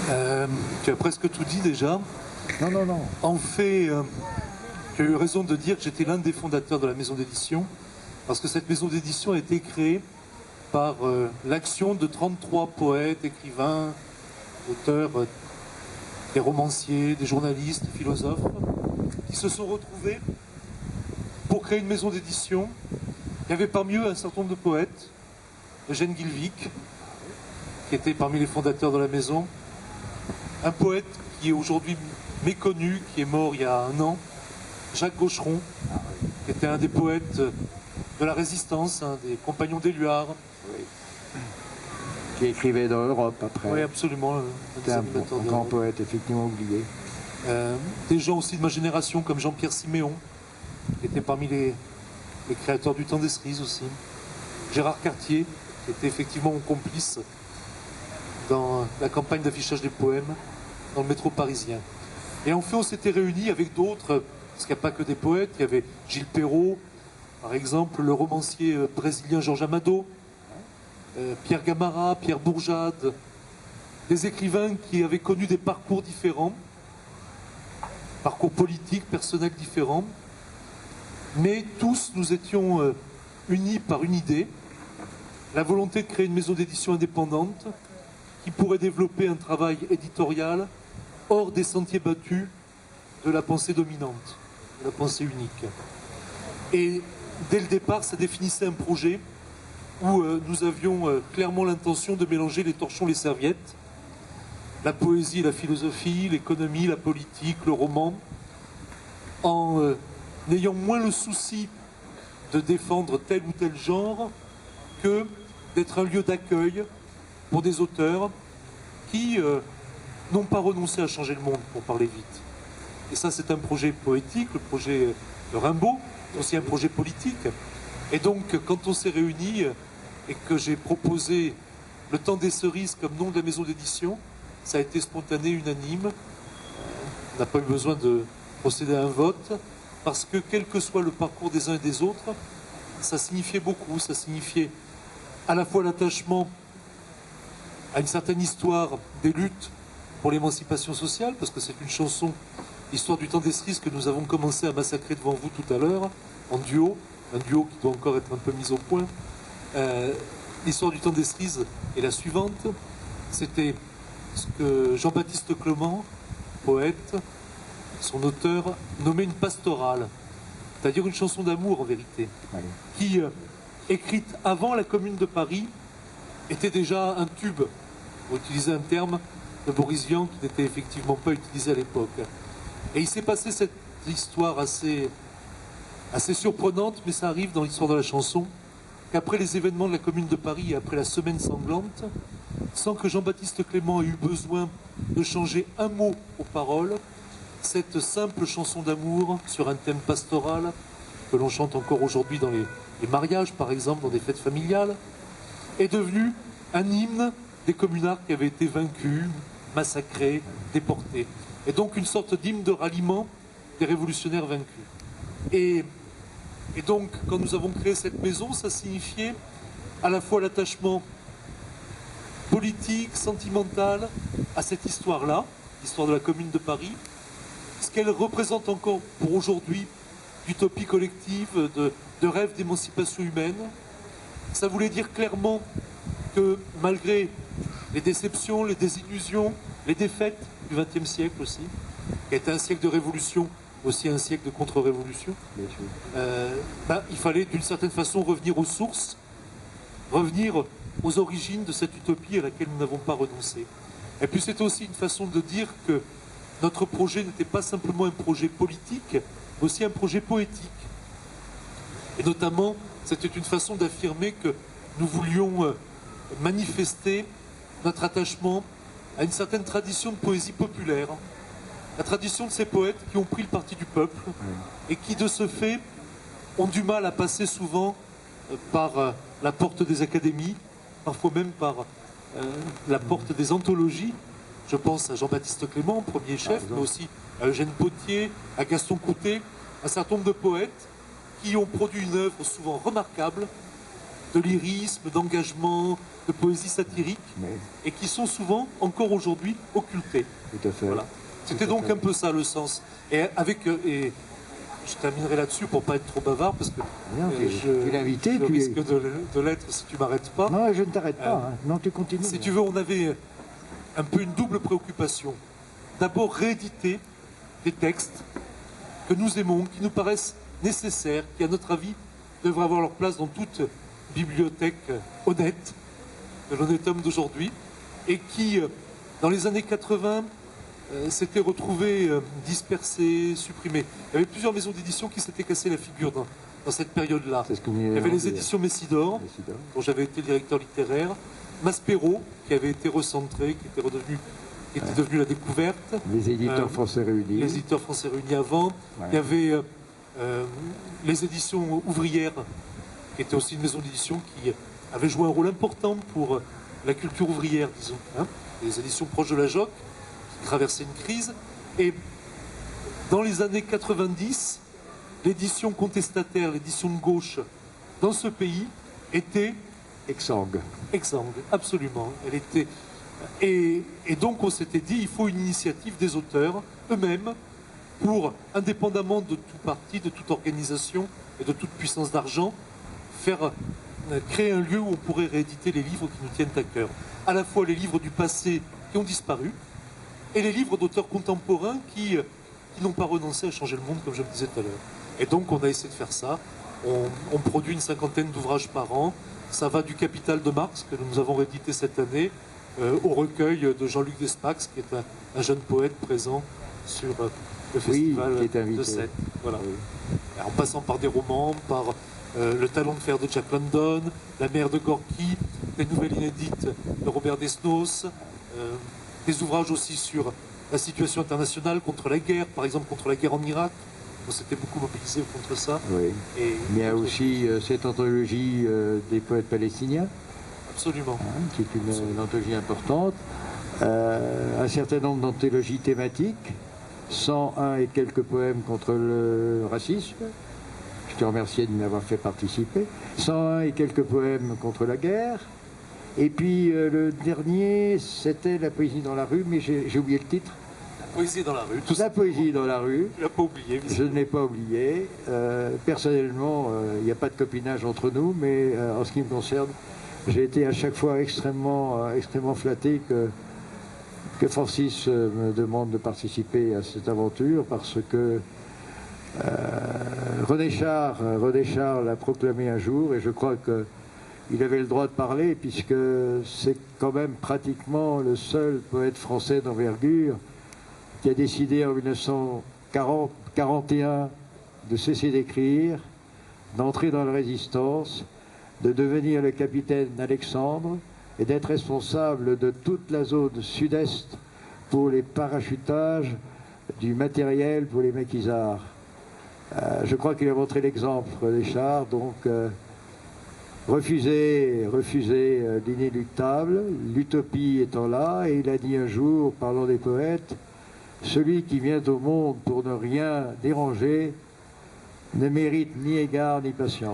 Tu as presque tout dit déjà. Non, non, non. En fait, tu as eu raison de dire que j'étais l'un des fondateurs de la maison d'édition, parce que cette maison d'édition a été créée par l'action de 33 poètes, écrivains, auteurs, des romanciers, des journalistes, des philosophes, qui se sont retrouvés pour créer une maison d'édition. Il y avait parmi eux un certain nombre de poètes, Eugène Guilvic, qui était parmi les fondateurs de la maison, un poète qui est aujourd'hui méconnu, qui est mort il y a un an, Jacques Gaucheron, qui était un des poètes de la Résistance, un des compagnons d'Éluard. Oui. Qui écrivait dans Europe après. Oui, absolument. C'était un grand poète, effectivement oublié. Des gens aussi de ma génération, comme Jean-Pierre Siméon, qui était parmi les créateurs du Temps des Cerises aussi. Gérard Cartier, qui était effectivement mon complice dans la campagne d'affichage des poèmes dans le métro parisien. Et en fait, on s'était réunis avec d'autres, parce qu'il n'y a pas que des poètes, il y avait Gilles Perrault, par exemple, le romancier brésilien Jorge Amado, Pierre Gamarra, Pierre Bourjade, des écrivains qui avaient connu des parcours différents, parcours politiques, personnels différents, mais tous nous étions unis par une idée, la volonté de créer une maison d'édition indépendante qui pourrait développer un travail éditorial hors des sentiers battus de la pensée dominante, de la pensée unique. Et dès le départ, ça définissait un projet où nous avions clairement l'intention de mélanger les torchons, les serviettes, la poésie, la philosophie, l'économie, la politique, le roman, en ayant moins le souci de défendre tel ou tel genre que d'être un lieu d'accueil pour des auteurs qui n'ont pas renoncé à changer le monde, pour parler vite. Et ça, c'est un projet poétique, le projet de Rimbaud, aussi un projet politique. Et donc, quand on s'est réunis et que j'ai proposé Le Temps des Cerises comme nom de la maison d'édition, ça a été spontané, unanime. On n'a pas eu besoin de procéder à un vote, parce que quel que soit le parcours des uns et des autres, ça signifiait beaucoup. Ça signifiait à la fois l'attachement à une certaine histoire des luttes pour l'émancipation sociale, parce que c'est une chanson, l'histoire du Temps des Cerises, que nous avons commencé à massacrer devant vous tout à l'heure, en duo, un duo qui doit encore être un peu mis au point. L'histoire du Temps des Cerises est la suivante. C'était ce que Jean-Baptiste Clément, poète, son auteur, nommait une pastorale, c'est-à-dire une chanson d'amour en vérité, qui, écrite avant la Commune de Paris, était déjà un tube, pour utiliser un terme de Boris Vian qui n'était effectivement pas utilisé à l'époque. Et il s'est passé cette histoire assez surprenante, mais ça arrive dans l'histoire de la chanson, qu'après les événements de la Commune de Paris et après la Semaine sanglante, sans que Jean-Baptiste Clément ait eu besoin de changer un mot aux paroles, cette simple chanson d'amour sur un thème pastoral, que l'on chante encore aujourd'hui dans les mariages, par exemple, dans des fêtes familiales, est devenue un hymne des communards qui avaient été vaincus, massacrés, déportés. Et donc une sorte d'hymne de ralliement des révolutionnaires vaincus. Et donc, quand nous avons créé cette maison, ça signifiait à la fois l'attachement politique, sentimental à cette histoire-là, l'histoire de la Commune de Paris, ce qu'elle représente encore pour aujourd'hui d'utopie collective, de rêve d'émancipation humaine. Ça voulait dire clairement que malgré les déceptions, les désillusions, les défaites du XXe siècle aussi, qui a été un siècle de révolution, aussi un siècle de contre-révolution, il fallait d'une certaine façon revenir aux sources, revenir aux origines de cette utopie à laquelle nous n'avons pas renoncé. Et puis c'était aussi une façon de dire que notre projet n'était pas simplement un projet politique, mais aussi un projet poétique. Et notamment, c'était une façon d'affirmer que nous voulions manifester notre attachement à une certaine tradition de poésie populaire, la tradition de ces poètes qui ont pris le parti du peuple et qui, de ce fait, ont du mal à passer souvent par la porte des académies, parfois même par la porte des anthologies. Je pense à Jean-Baptiste Clément, premier chef, mais aussi à Eugène Pottier, à Gaston Coutet, un certain nombre de poètes qui ont produit une œuvre souvent remarquable, de lyrisme, d'engagement, de poésie satirique, et qui sont souvent, encore aujourd'hui, occultés. Tout à fait. Voilà. C'était donc un peu ça le sens. Et je terminerai là-dessus pour pas être trop bavard, parce que tu l'as invité, je risque de l'être si tu m'arrêtes pas. Non, je ne t'arrête pas. Non, tu continues. Si tu veux, on avait un peu une double préoccupation. D'abord, rééditer des textes que nous aimons, qui nous paraissent nécessaires, qui, à notre avis, devraient avoir leur place dans toute bibliothèque honnête, de l'honnête homme d'aujourd'hui, et qui, dans les années 80, s'étaient retrouvés dispersés, supprimés. Il y avait plusieurs maisons d'édition qui s'étaient cassées la figure dans cette période-là. Il y avait les éditions Messidor, dont j'avais été le directeur littéraire, Maspero, qui avait été recentré, qui était devenu la découverte. Les éditeurs français réunis. Les éditeurs français réunis avant. Ouais. Il y avait les éditions ouvrières, qui était aussi une maison d'édition qui avait joué un rôle important pour la culture ouvrière, disons. Hein, les éditions proches de la JOC, qui traversaient une crise. Et dans les années 90, l'édition contestataire, l'édition de gauche, dans ce pays, était... exsangue. Exsangue, absolument. Elle était... Et donc on s'était dit, il faut une initiative des auteurs eux-mêmes pour, indépendamment de tout parti, de toute organisation et de toute puissance d'argent, créer un lieu où on pourrait rééditer les livres qui nous tiennent à cœur. À la fois les livres du passé qui ont disparu et les livres d'auteurs contemporains qui n'ont pas renoncé à changer le monde, comme je le disais tout à l'heure. Et donc on a essayé de faire ça. On produit une 50aine d'ouvrages par an. Ça va du Capital de Marx, que nous avons réédité cette année, au recueil de Jean-Luc Despax, qui est un jeune poète présent sur le festival de Sète. Voilà. Oui. En passant par des romans, par Le talon de fer de Jack London, La mer de Gorky, des nouvelles inédites de Robert Desnos, des ouvrages aussi sur la situation internationale contre la guerre, par exemple contre la guerre en Irak. On s'était beaucoup mobilisé contre ça. Oui. Et il y a aussi cette anthologie des poètes palestiniens. Absolument. Hein, qui est une anthologie importante. Un certain nombre d'anthologies thématiques, 101 et quelques poèmes contre le racisme. Je te remercie de m'avoir fait participer. 101 et quelques poèmes contre la guerre. Et puis le dernier, c'était La poésie dans la rue, mais j'ai oublié le titre. La poésie dans la rue. La poésie dans la rue. Tu l'as pas oublié. Je ne l'ai pas oublié. Personnellement, il n'y a pas de copinage entre nous, mais en ce qui me concerne, j'ai été à chaque fois extrêmement flatté que Francis me demande de participer à cette aventure, parce que René Char l'a proclamé un jour, et je crois qu'il avait le droit de parler, puisque c'est quand même pratiquement le seul poète français d'envergure qui a décidé en 1941 de cesser d'écrire, d'entrer dans la résistance, de devenir le capitaine Alexandre et d'être responsable de toute la zone sud-est pour les parachutages du matériel pour les maquisards. Je crois qu'il a montré l'exemple des chars, donc refuser l'inéluctable, l'utopie étant là, et il a dit un jour, parlant des poètes, celui qui vient au monde pour ne rien déranger ne mérite ni égard ni patience.